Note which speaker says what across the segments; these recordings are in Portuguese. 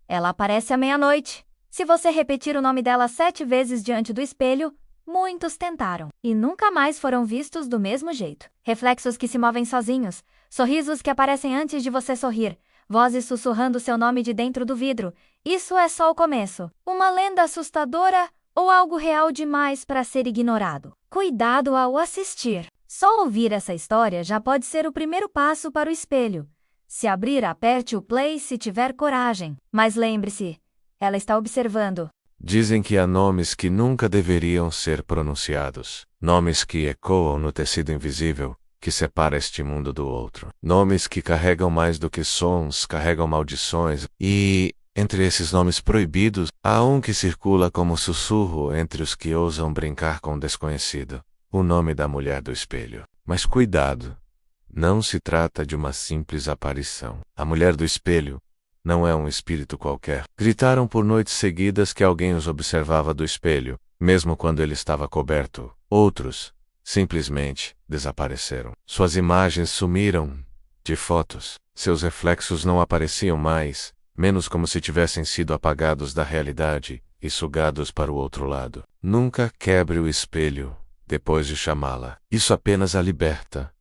Speaker 1: Ela aparece à meia-noite. Se você repetir o nome dela 7 vezes diante do espelho, muitos tentaram e nunca mais foram vistos do mesmo jeito. Reflexos que se movem sozinhos, sorrisos que aparecem antes de você sorrir, vozes sussurrando seu nome de dentro do vidro. Isso é só o começo. Uma lenda assustadora ou algo real demais para ser ignorado. Cuidado ao assistir. Só ouvir essa história já pode ser o primeiro passo para o espelho. Se abrir, aperte o play se tiver coragem. Mas lembre-se, ela está observando.
Speaker 2: Dizem que há nomes que nunca deveriam ser pronunciados. Nomes que ecoam no tecido invisível que separa este mundo do outro. Nomes que carregam mais do que sons, carregam maldições. E, entre esses nomes proibidos, há um que circula como sussurro entre os que ousam brincar com o desconhecido. O nome da mulher do espelho. Mas cuidado! Não se trata de uma simples aparição. A mulher do espelho não é um espírito qualquer. Gritaram por noites seguidas que alguém os observava do espelho, mesmo quando ele estava coberto. Outros simplesmente desapareceram. Suas imagens sumiram de fotos. Seus reflexos não apareciam mais, menos como se tivessem sido apagados da realidade e sugados para o outro lado. Nunca quebre o espelho depois de chamá-la. Isso apenas a liberta.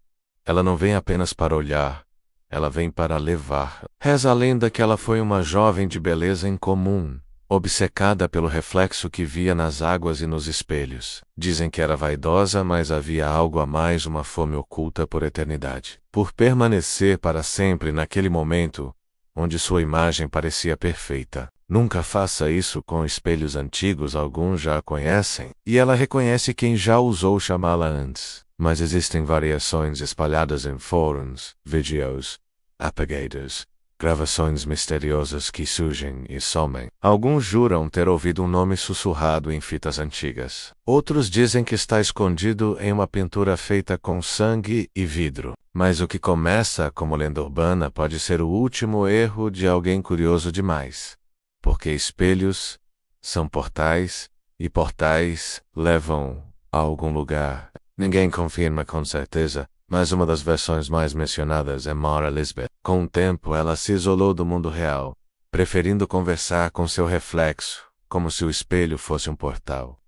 Speaker 2: Ela não vem apenas para olhar, ela vem para levar. Reza a lenda que ela foi uma jovem de beleza incomum, obcecada pelo reflexo que via nas águas e nos espelhos. Dizem que era vaidosa, mas havia algo a mais, uma fome oculta por eternidade. Por permanecer para sempre naquele momento, onde sua imagem parecia perfeita. Nunca faça isso com espelhos antigos, alguns já a conhecem, e ela reconhece quem já ousou chamá-la antes. Mas existem variações espalhadas em fóruns, vídeos, apagados, gravações misteriosas que surgem e somem. Alguns juram ter ouvido um nome sussurrado em fitas antigas. Outros dizem que está escondido em uma pintura feita com sangue e vidro. Mas o que começa como lenda urbana pode ser o último erro de alguém curioso demais. Porque espelhos são portais, e portais levam a algum lugar. Ninguém confirma com certeza, mas uma das versões mais mencionadas é Mara Elizabeth. Com o tempo, ela se isolou do mundo real, preferindo conversar com seu reflexo, como se o espelho fosse um portal.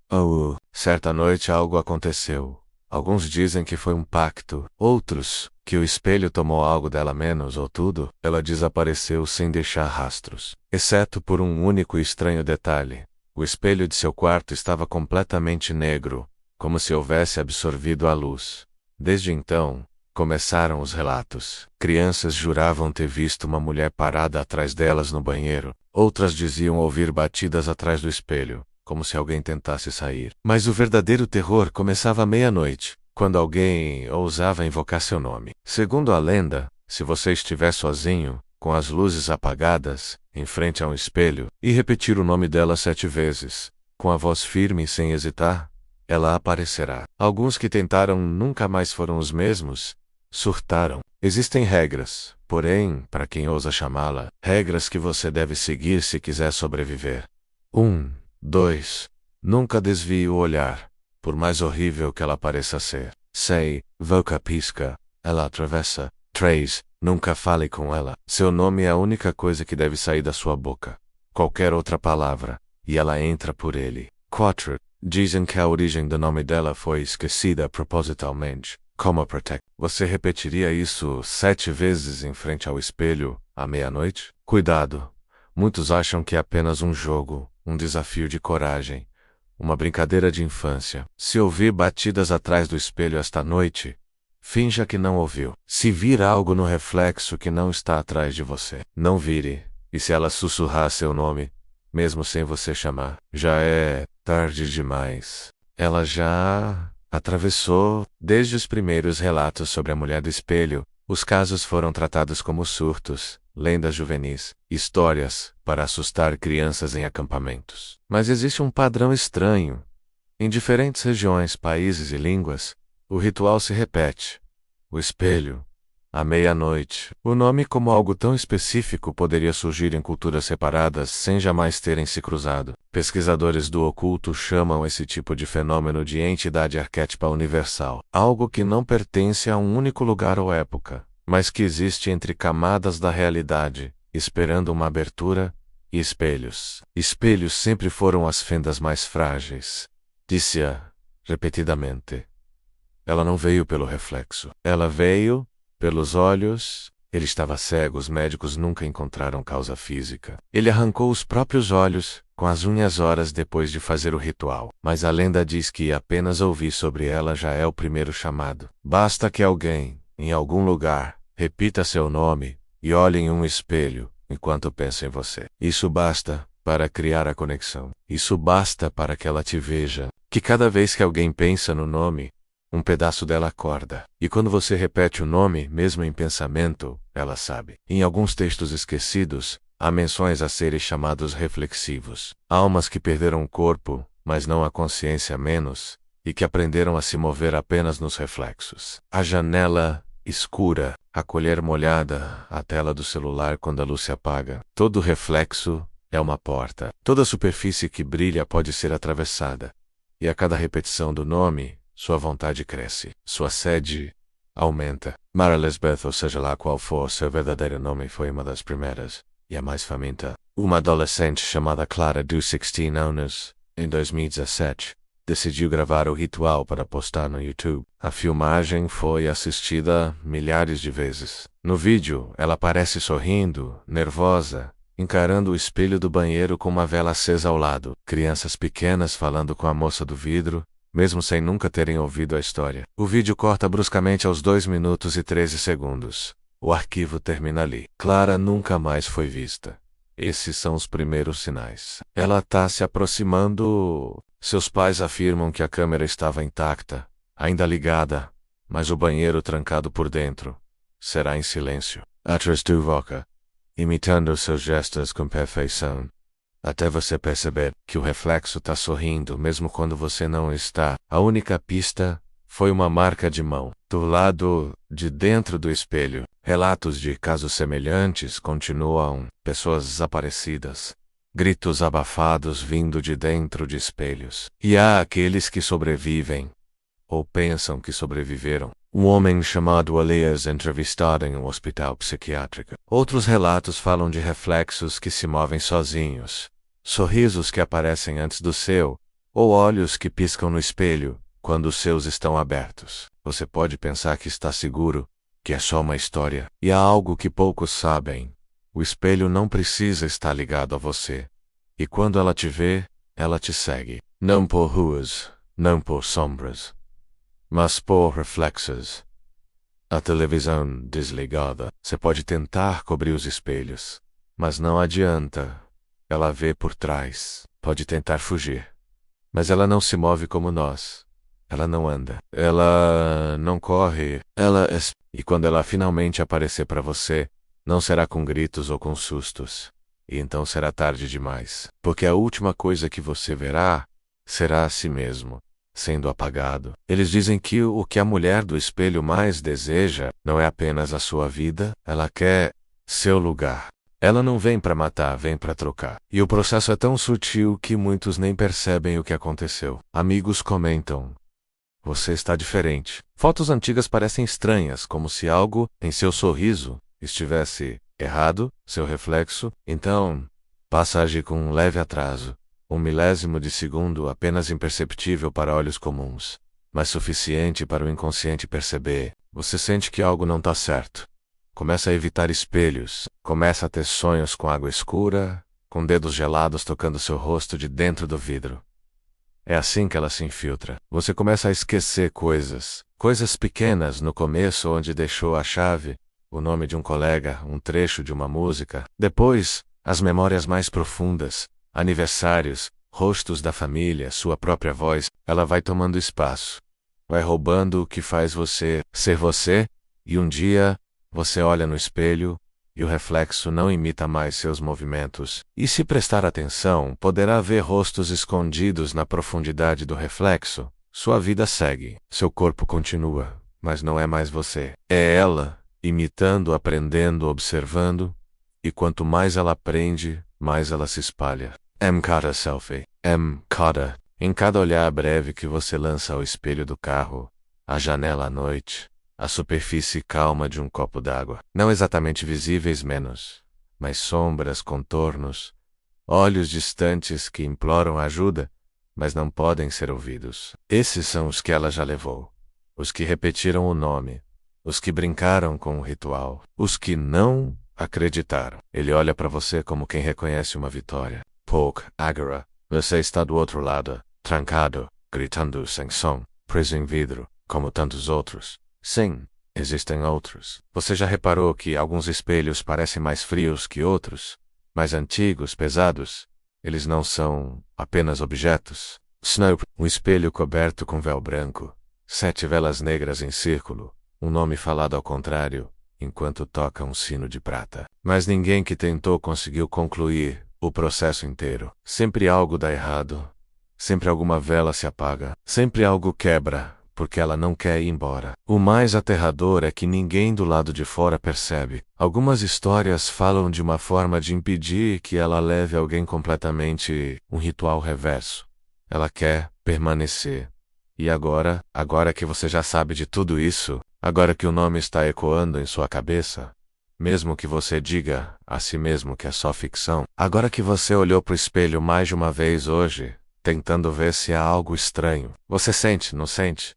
Speaker 2: Certa noite algo aconteceu. Alguns dizem que foi um pacto, outros que o espelho tomou algo dela menos ou tudo. Ela desapareceu sem deixar rastros, exceto por um único e estranho detalhe. O espelho de seu quarto estava completamente negro, como se houvesse absorvido a luz. Desde então, começaram os relatos. Crianças juravam ter visto uma mulher parada atrás delas no banheiro. Outras diziam ouvir batidas atrás do espelho, como se alguém tentasse sair. Mas o verdadeiro terror começava à meia-noite, quando alguém ousava invocar seu nome. Segundo a lenda, se você estiver sozinho, com as luzes apagadas, em frente a um espelho, e repetir o nome dela 7 vezes, com a voz firme e sem hesitar, ela aparecerá. Alguns que tentaram nunca mais foram os mesmos, surtaram. Existem regras, porém, para quem ousa chamá-la, regras que você deve seguir se quiser sobreviver. 1. 2. Nunca desvie o olhar, por mais horrível que ela pareça ser. 6. Boca pisca, ela atravessa. 3. Nunca fale com ela. Seu nome é a única coisa que deve sair da sua boca. Qualquer outra palavra, e ela entra por ele. 4. Dizem que a origem do nome dela foi esquecida propositalmente, como protect. Você repetiria isso 7 vezes em frente ao espelho, à meia-noite? Cuidado! Muitos acham que é apenas um jogo, um desafio de coragem, uma brincadeira de infância. Se ouvir batidas atrás do espelho esta noite, finja que não ouviu. Se vir algo no reflexo que não está atrás de você, não vire. E se ela sussurrar seu nome, mesmo sem você chamar, já é tarde demais. Ela já atravessou. Desde os primeiros relatos sobre a mulher do espelho, os casos foram tratados como surtos, lendas juvenis, histórias para assustar crianças em acampamentos. Mas existe um padrão estranho. Em diferentes regiões, países e línguas, o ritual se repete. O espelho, à meia-noite. O nome como algo tão específico poderia surgir em culturas separadas sem jamais terem se cruzado. Pesquisadores do oculto chamam esse tipo de fenômeno de entidade arquétipa universal. Algo que não pertence a um único lugar ou época, mas que existe entre camadas da realidade, esperando uma abertura E espelhos. Espelhos sempre foram as fendas mais frágeis. Disse-a repetidamente. Ela não veio pelo reflexo. Ela veio pelos olhos. Ele estava cego, os médicos nunca encontraram causa física. Ele arrancou os próprios olhos, com as unhas horas depois de fazer o ritual. Mas a lenda diz que apenas ouvir sobre ela já é o primeiro chamado. Basta que alguém, em algum lugar, repita seu nome e olhe em um espelho enquanto pensa em você. Isso basta para criar a conexão. Isso basta para que ela te veja. Que cada vez que alguém pensa no nome, um pedaço dela acorda. E quando você repete o nome, mesmo em pensamento, ela sabe. Em alguns textos esquecidos, há menções a seres chamados reflexivos. Almas que perderam o corpo, mas não a consciência menos, e que aprenderam a se mover apenas nos reflexos. A janela escura, a colher molhada, a tela do celular quando a luz se apaga. Todo reflexo é uma porta. Toda superfície que brilha pode ser atravessada. E a cada repetição do nome, sua vontade cresce, sua sede aumenta. Mara Lisbeth, ou seja lá qual for seu verdadeiro nome, foi uma das primeiras, e a mais faminta. Uma adolescente chamada Clara dos 16 anos, em 2017, decidiu gravar o ritual para postar no YouTube. A filmagem foi assistida milhares de vezes. No vídeo, ela aparece sorrindo, nervosa, encarando o espelho do banheiro com uma vela acesa ao lado. Crianças pequenas falando com a moça do vidro, mesmo sem nunca terem ouvido a história. O vídeo corta bruscamente aos 2 minutos e 13 segundos. O arquivo termina ali. Clara nunca mais foi vista. Esses são os primeiros sinais. Ela está se aproximando. Seus pais afirmam que a câmera estava intacta, ainda ligada, mas o banheiro trancado por dentro. Será em silêncio. Atrás do Voca, imitando seus gestos com perfeição. Até você perceber que o reflexo está sorrindo mesmo quando você não está. A única pista foi uma marca de mão. Do lado de dentro do espelho, relatos de casos semelhantes continuam. Pessoas desaparecidas. Gritos abafados vindo de dentro de espelhos. E há aqueles que sobrevivem. Ou pensam que sobreviveram. Um homem chamado Elias entrevistado em um hospital psiquiátrico. Outros relatos falam de reflexos que se movem sozinhos. Sorrisos que aparecem antes do seu, ou olhos que piscam no espelho, quando os seus estão abertos. Você pode pensar que está seguro, que é só uma história. E há algo que poucos sabem. O espelho não precisa estar ligado a você. E quando ela te vê, ela te segue. Não por ruas, não por sombras, mas por reflexos. A televisão desligada. Você pode tentar cobrir os espelhos, mas não adianta. Ela vê por trás. Pode tentar fugir, mas ela não se move como nós. Ela não anda. Ela não corre. E quando ela finalmente aparecer para você, não será com gritos ou com sustos. E então será tarde demais. Porque a última coisa que você verá será a si mesmo, sendo apagado. Eles dizem que o que a mulher do espelho mais deseja não é apenas a sua vida, ela quer seu lugar. Ela não vem para matar, vem para trocar. E o processo é tão sutil que muitos nem percebem o que aconteceu. Amigos comentam: você está diferente. Fotos antigas parecem estranhas, como se algo em seu sorriso estivesse errado, seu reflexo. Então, passa a agir com um leve atraso. 1 milésimo de segundo apenas imperceptível para olhos comuns, mas suficiente para o inconsciente perceber. Você sente que algo não está certo. Começa a evitar espelhos. Começa a ter sonhos com água escura, com dedos gelados tocando seu rosto de dentro do vidro. É assim que ela se infiltra. Você começa a esquecer coisas. Coisas pequenas no começo onde deixou a chave, o nome de um colega, um trecho de uma música. Depois, as memórias mais profundas. Aniversários, rostos da família, sua própria voz. Ela vai tomando espaço. Vai roubando o que faz você ser você, e um dia, você olha no espelho, e o reflexo não imita mais seus movimentos. E se prestar atenção, poderá ver rostos escondidos na profundidade do reflexo. Sua vida segue. Seu corpo continua, mas não é mais você. É ela, imitando, aprendendo, observando, e quanto mais ela aprende, mais ela se espalha. Cada selfie. Cada. Em cada olhar breve que você lança ao espelho do carro, à janela à noite, a superfície calma de um copo d'água. Não exatamente visíveis menos, mas sombras, contornos, olhos distantes que imploram ajuda, mas não podem ser ouvidos. Esses são os que ela já levou. Os que repetiram o nome. Os que brincaram com o ritual. Os que não acreditaram. Ele olha para você como quem reconhece uma vitória. Poke, Agora, você está do outro lado, trancado, gritando sem som, preso em vidro, como tantos outros. Sim, existem outros. Você já reparou que alguns espelhos parecem mais frios que outros? Mais antigos, pesados? Eles não são apenas objetos. Snoop, um espelho coberto com véu branco, 7 velas negras em círculo, um nome falado ao contrário, enquanto toca um sino de prata. Mas ninguém que tentou conseguiu concluir o processo inteiro. Sempre algo dá errado. Sempre alguma vela se apaga. Sempre algo quebra, porque ela não quer ir embora. O mais aterrador é que ninguém do lado de fora percebe. Algumas histórias falam de uma forma de impedir que ela leve alguém completamente um ritual reverso. Ela quer permanecer. E agora que você já sabe de tudo isso, agora que o nome está ecoando em sua cabeça, mesmo que você diga a si mesmo que é só ficção, agora que você olhou para o espelho mais de uma vez hoje, tentando ver se há algo estranho, você sente, não sente?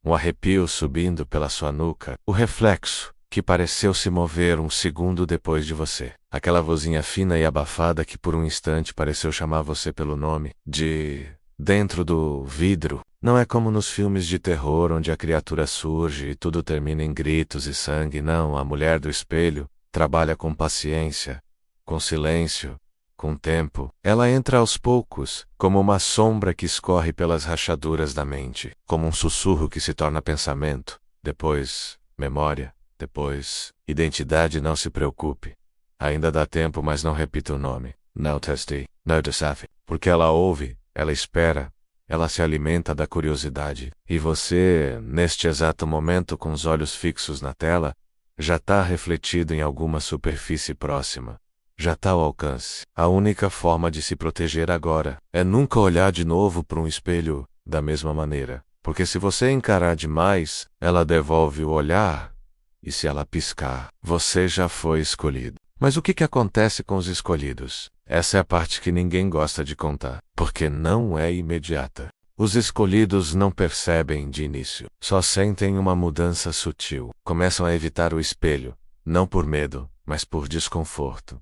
Speaker 2: Um arrepio subindo pela sua nuca, o reflexo que pareceu se mover um segundo depois de você. Aquela vozinha fina e abafada que por um instante pareceu chamar você pelo nome, de dentro do vidro. Não é como nos filmes de terror onde a criatura surge e tudo termina em gritos e sangue. Não, a mulher do espelho trabalha com paciência, com silêncio, com tempo. Ela entra aos poucos, como uma sombra que escorre pelas rachaduras da mente, como um sussurro que se torna pensamento, depois memória, depois identidade. Não se preocupe. Ainda dá tempo, mas não repita o nome. Não teste, não desafe, porque ela ouve, ela espera, ela se alimenta da curiosidade. E você, neste exato momento com os olhos fixos na tela, já está refletido em alguma superfície próxima. Já está ao alcance. A única forma de se proteger agora é nunca olhar de novo para um espelho da mesma maneira. Porque se você encarar demais, ela devolve o olhar, e se ela piscar, você já foi escolhido. Mas o que acontece com os escolhidos? Essa é a parte que ninguém gosta de contar, porque não é imediata. Os escolhidos não percebem de início, só sentem uma mudança sutil. Começam a evitar o espelho, não por medo, mas por desconforto.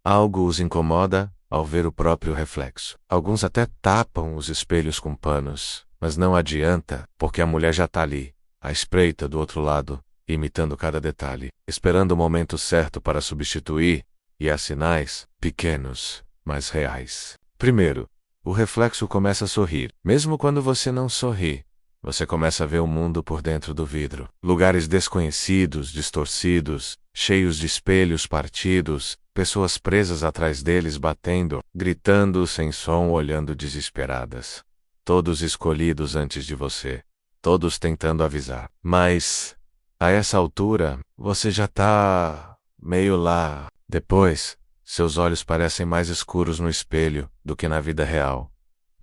Speaker 2: Algo os incomoda ao ver o próprio reflexo. Alguns até tapam os espelhos com panos, mas não adianta, porque a mulher já está ali, à espreita do outro lado, imitando cada detalhe, esperando o momento certo para substituir, e há sinais, pequenos, mas reais. Primeiro, o reflexo começa a sorrir. Mesmo quando você não sorri, você começa a ver o mundo por dentro do vidro. Lugares desconhecidos, distorcidos, cheios de espelhos partidos, pessoas presas atrás deles batendo, gritando sem som, olhando desesperadas. Todos escolhidos antes de você. Todos tentando avisar. Mas, a essa altura, você já está meio lá. Depois, seus olhos parecem mais escuros no espelho do que na vida real.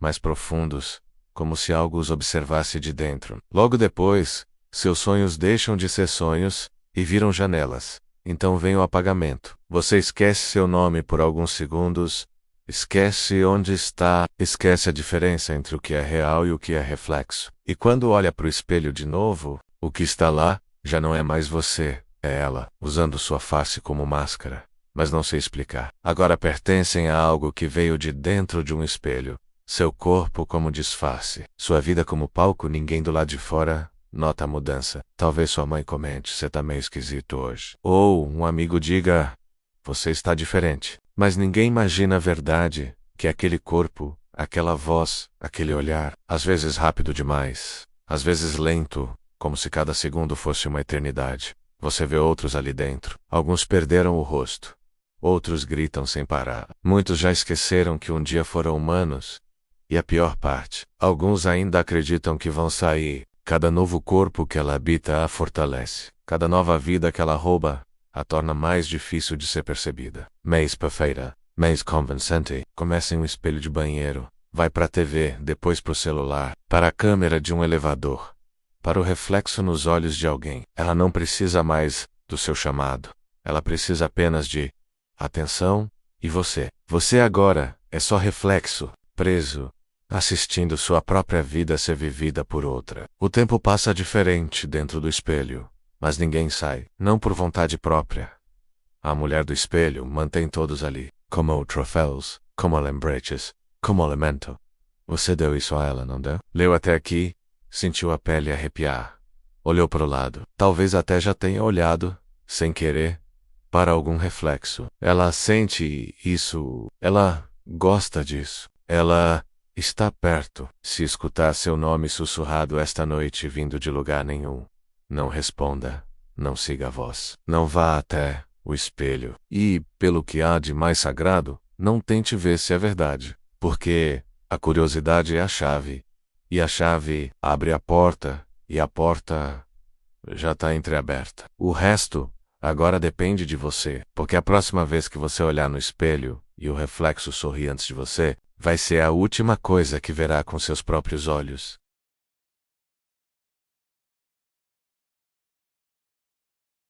Speaker 2: Mais profundos, como se algo os observasse de dentro. Logo depois, seus sonhos deixam de ser sonhos e viram janelas. Então vem o apagamento. Você esquece seu nome por alguns segundos, esquece onde está, esquece a diferença entre o que é real e o que é reflexo. E quando olha para o espelho de novo, o que está lá já não é mais você, é ela, usando sua face como máscara. Mas não sei explicar. Agora pertencem a algo que veio de dentro de um espelho. Seu corpo como disfarce. Sua vida como palco. Ninguém do lado de fora nota a mudança. Talvez sua mãe comente: você tá meio esquisito hoje. Ou um amigo diga: você está diferente. Mas ninguém imagina a verdade, que aquele corpo, aquela voz, aquele olhar, às vezes rápido demais, às vezes lento, como se cada segundo fosse uma eternidade. Você vê outros ali dentro. Alguns perderam o rosto. Outros gritam sem parar. Muitos já esqueceram que um dia foram humanos. E a pior parte, alguns ainda acreditam que vão sair. Cada novo corpo que ela habita a fortalece. Cada nova vida que ela rouba a torna mais difícil de ser percebida. Mais perfeita, mais convincente. Começa em um espelho de banheiro. Vai para a TV, depois para o celular, para a câmera de um elevador, para o reflexo nos olhos de alguém. Ela não precisa mais do seu chamado. Ela precisa apenas de atenção, E você? Você agora é só reflexo, preso, assistindo sua própria vida ser vivida por outra. O tempo passa diferente dentro do espelho, mas ninguém sai, não por vontade própria. A mulher do espelho mantém todos ali, como troféus, como lembretes, como elemento. Você deu isso a ela, não deu? Leu até aqui, sentiu a pele arrepiar. Olhou para o lado. Talvez até já tenha olhado, sem querer, para algum reflexo. Ela sente isso. Ela gosta disso. Ela está perto. Se escutar seu nome sussurrado esta noite vindo de lugar nenhum, não responda. Não siga a voz. Não vá até o espelho. E, pelo que há de mais sagrado, não tente ver se é verdade. Porque a curiosidade é a chave. E a chave abre a porta. E a porta já está entreaberta. O resto agora depende de você. Porque a próxima vez que você olhar no espelho e o reflexo sorrir antes de você, vai ser a última coisa que verá com seus próprios olhos.